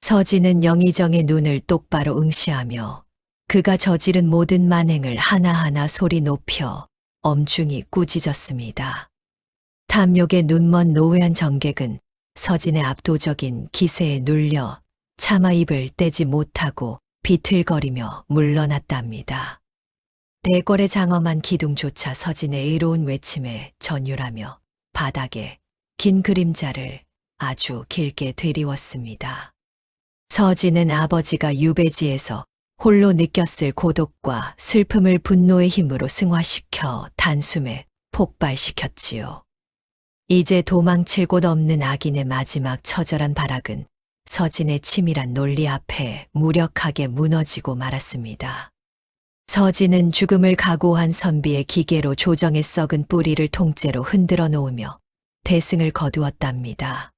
Speaker 3: 서진은 영의정의 눈을 똑바로 응시하며 그가 저지른 모든 만행을 하나하나 소리 높여 엄중히 꾸짖었습니다. 탐욕에 눈먼 노회한 정객은 서진의 압도적인 기세에 눌려 차마 입을 떼지 못하고 비틀거리며 물러났답니다. 대궐의 장엄한 기둥조차 서진의 의로운 외침에 전율하며 바닥에 긴 그림자를 아주 길게 드리웠습니다. 서진은 아버지가 유배지에서 홀로 느꼈을 고독과 슬픔을 분노의 힘으로 승화시켜 단숨에 폭발시켰지요. 이제 도망칠 곳 없는 악인의 마지막 처절한 발악은 서진의 치밀한 논리 앞에 무력하게 무너지고 말았습니다. 서진은 죽음을 각오한 선비의 기계로 조정의 썩은 뿌리를 통째로 흔들어 놓으며 대승을 거두었답니다.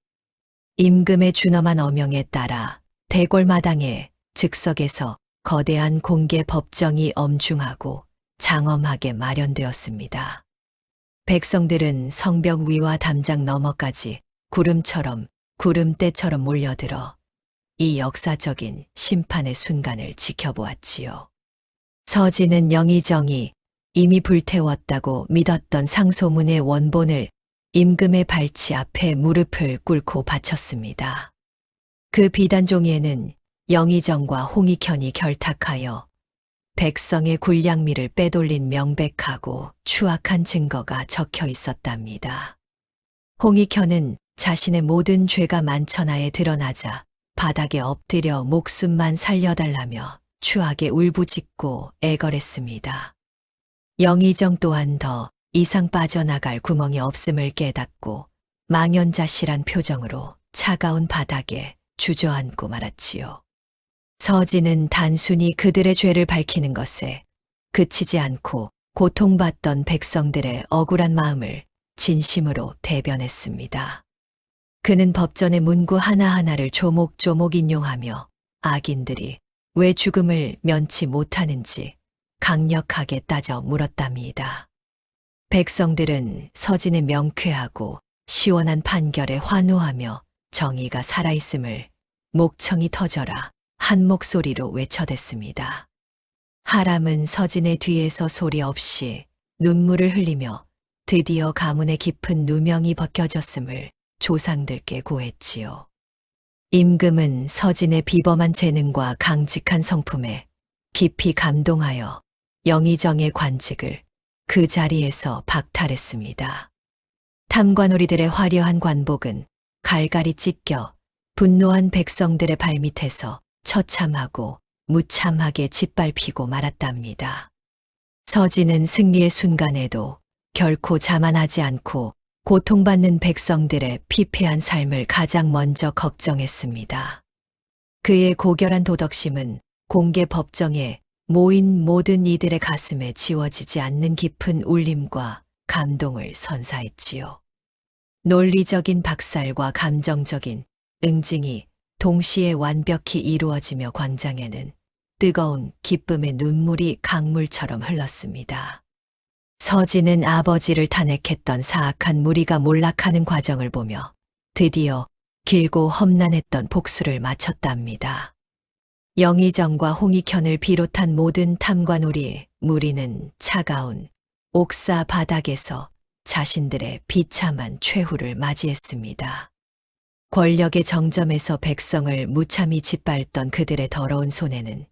Speaker 3: 임금의 준엄한 어명에 따라 대궐마당의 즉석에서 거대한 공개 법정이 엄중하고 장엄하게 마련되었습니다. 백성들은 성벽 위와 담장 너머까지 구름대처럼 몰려들어 이 역사적인 심판의 순간을 지켜보았지요. 서진은 영의정이 이미 불태웠다고 믿었던 상소문의 원본을 임금의 발치 앞에 무릎을 꿇고 바쳤습니다. 그 비단종이에는 영의정과 홍익현이 결탁하여 백성의 굴량미를 빼돌린 명백하고 추악한 증거가 적혀 있었답니다. 홍익현은 자신의 모든 죄가 만천하에 드러나자 바닥에 엎드려 목숨만 살려달라며 추하게 울부짖고 애걸했습니다. 영의정 또한 더 이상 빠져나갈 구멍이 없음을 깨닫고 망연자실한 표정으로 차가운 바닥에 주저앉고 말았지요. 서진은 단순히 그들의 죄를 밝히는 것에 그치지 않고 고통받던 백성들의 억울한 마음을 진심으로 대변했습니다. 그는 법전의 문구 하나하나를 조목조목 인용하며 악인들이 왜 죽음을 면치 못하는지 강력하게 따져 물었답니다. 백성들은 서진의 명쾌하고 시원한 판결에 환호하며 정의가 살아있음을 목청이 터져라 한 목소리로 외쳐댔습니다. 하람은 서진의 뒤에서 소리 없이 눈물을 흘리며 드디어 가문의 깊은 누명이 벗겨졌음을 조상들께 고했지요. 임금은 서진의 비범한 재능과 강직한 성품에 깊이 감동하여 영의정의 관직을 그 자리에서 박탈했습니다. 탐관오리들의 화려한 관복은 갈갈이 찢겨 분노한 백성들의 발밑에서 처참하고 무참하게 짓밟히고 말았답니다. 서진은 승리의 순간에도 결코 자만하지 않고 고통받는 백성들의 피폐한 삶을 가장 먼저 걱정했습니다. 그의 고결한 도덕심은 공개 법정에 모인 모든 이들의 가슴에 지워지지 않는 깊은 울림과 감동을 선사했지요. 논리적인 박살과 감정적인 응징이 동시에 완벽히 이루어지며 광장에는 뜨거운 기쁨의 눈물이 강물처럼 흘렀습니다. 서진은 아버지를 탄핵했던 사악한 무리가 몰락하는 과정을 보며 드디어 길고 험난했던 복수를 마쳤답니다. 영의정과 홍익현을 비롯한 모든 탐관오리 무리는 차가운 옥사 바닥에서 자신들의 비참한 최후를 맞이했습니다. 권력의 정점에서 백성을 무참히 짓밟던 그들의 더러운 손에는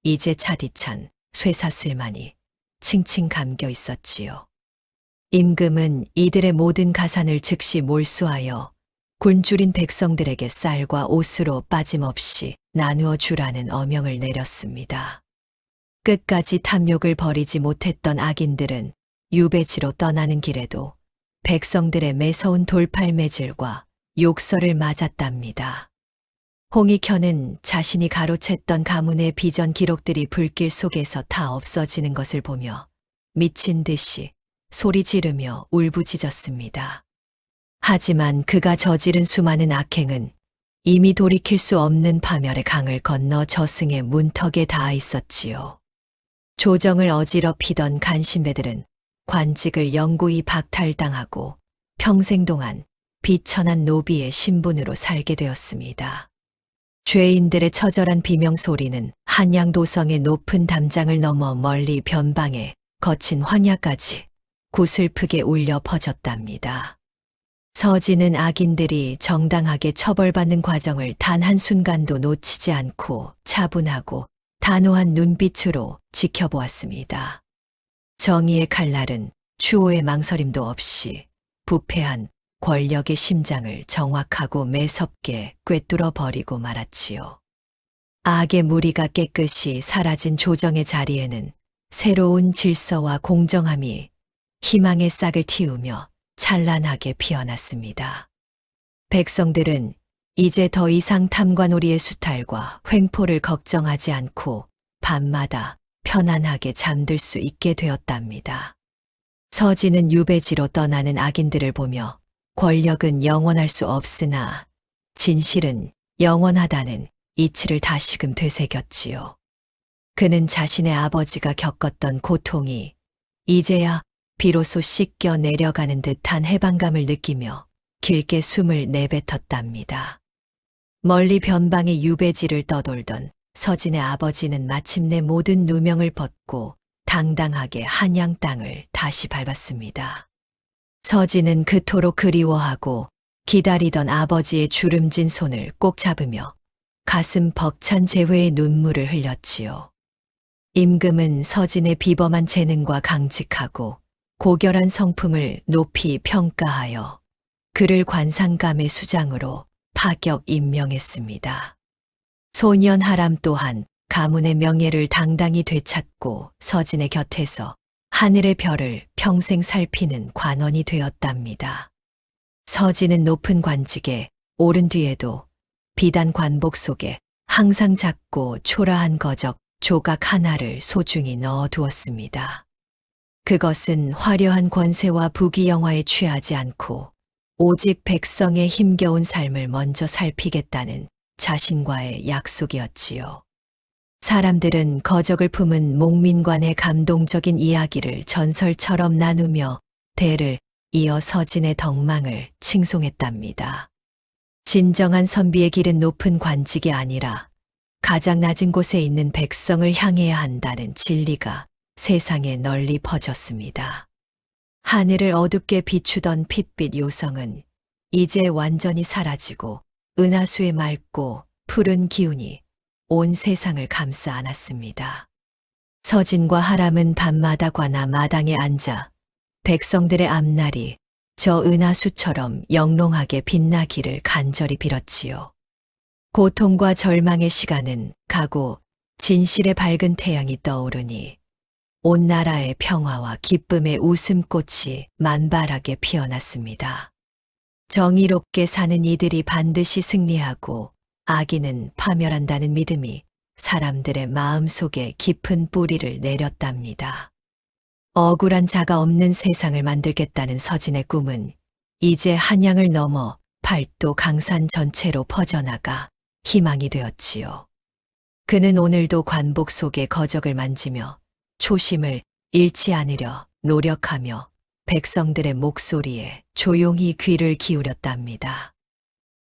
Speaker 3: 이제 차디찬 쇠사슬만이 칭칭 감겨 있었지요. 임금은 이들의 모든 가산을 즉시 몰수하여 굶주린 백성들에게 쌀과 옷으로 빠짐없이 나누어 주라는 어명을 내렸습니다. 끝까지 탐욕을 버리지 못했던 악인들은 유배지로 떠나는 길에도 백성들의 매서운 돌팔매질과 욕설을 맞았답니다. 홍익현은 자신이 가로챘던 가문의 비전 기록들이 불길 속에서 다 없어지는 것을 보며 미친 듯이 소리 지르며 울부짖었습니다. 하지만 그가 저지른 수많은 악행은 이미 돌이킬 수 없는 파멸의 강을 건너 저승의 문턱에 닿아 있었지요. 조정을 어지럽히던 간신배들은 관직을 영구히 박탈당하고 평생 동안 비천한 노비의 신분으로 살게 되었습니다. 죄인들의 처절한 비명소리는 한양도성의 높은 담장을 넘어 멀리 변방에 거친 황야까지 구슬프게 울려 퍼졌답니다. 서진은 악인들이 정당하게 처벌받는 과정을 단 한순간도 놓치지 않고 차분하고 단호한 눈빛으로 지켜보았습니다. 정의의 칼날은 추호의 망설임도 없이 부패한 권력의 심장을 정확하고 매섭게 꿰뚫어 버리고 말았지요. 악의 무리가 깨끗이 사라진 조정의 자리에는 새로운 질서와 공정함이 희망의 싹을 틔우며 찬란하게 피어났습니다. 백성들은 이제 더 이상 탐관오리의 수탈과 횡포를 걱정하지 않고 밤마다 편안하게 잠들 수 있게 되었답니다. 서진은 유배지로 떠나는 악인들을 보며 권력은 영원할 수 없으나 진실은 영원하다는 이치를 다시금 되새겼지요. 그는 자신의 아버지가 겪었던 고통이 이제야 비로소 씻겨 내려가는 듯한 해방감을 느끼며 길게 숨을 내뱉었답니다. 멀리 변방의 유배지를 떠돌던 서진의 아버지는 마침내 모든 누명을 벗고 당당하게 한양 땅을 다시 밟았습니다. 서진은 그토록 그리워하고 기다리던 아버지의 주름진 손을 꼭 잡으며 가슴 벅찬 재회의 눈물을 흘렸지요. 임금은 서진의 비범한 재능과 강직하고 고결한 성품을 높이 평가하여 그를 관상감의 수장으로 파격 임명했습니다. 소년 하람 또한 가문의 명예를 당당히 되찾고 서진의 곁에서 하늘의 별을 평생 살피는 관원이 되었답니다. 서진은 높은 관직에 오른 뒤에도 비단 관복 속에 항상 작고 초라한 거적 조각 하나를 소중히 넣어두었습니다. 그것은 화려한 권세와 부귀영화에 취하지 않고 오직 백성의 힘겨운 삶을 먼저 살피겠다는 자신과의 약속이었지요. 사람들은 거적을 품은 목민관의 감동적인 이야기를 전설처럼 나누며 대를 이어 서진의 덕망을 칭송했답니다. 진정한 선비의 길은 높은 관직이 아니라 가장 낮은 곳에 있는 백성을 향해야 한다는 진리가 세상에 널리 퍼졌습니다. 하늘을 어둡게 비추던 핏빛 요성은 이제 완전히 사라지고 은하수의 맑고 푸른 기운이 온 세상을 감싸 안았습니다. 서진과 하람은 밤마다 관아 마당에 앉아 백성들의 앞날이 저 은하수처럼 영롱하게 빛나기를 간절히 빌었지요. 고통과 절망의 시간은 가고 진실의 밝은 태양이 떠오르니 온 나라의 평화와 기쁨의 웃음꽃이 만발하게 피어났습니다. 정의롭게 사는 이들이 반드시 승리하고 악인은 파멸한다는 믿음이 사람들의 마음속에 깊은 뿌리를 내렸답니다. 억울한 자가 없는 세상을 만들겠다는 서진의 꿈은 이제 한양을 넘어 팔도 강산 전체로 퍼져나가 희망이 되었지요. 그는 오늘도 관복 속의 거적을 만지며 초심을 잃지 않으려 노력하며 백성들의 목소리에 조용히 귀를 기울였답니다.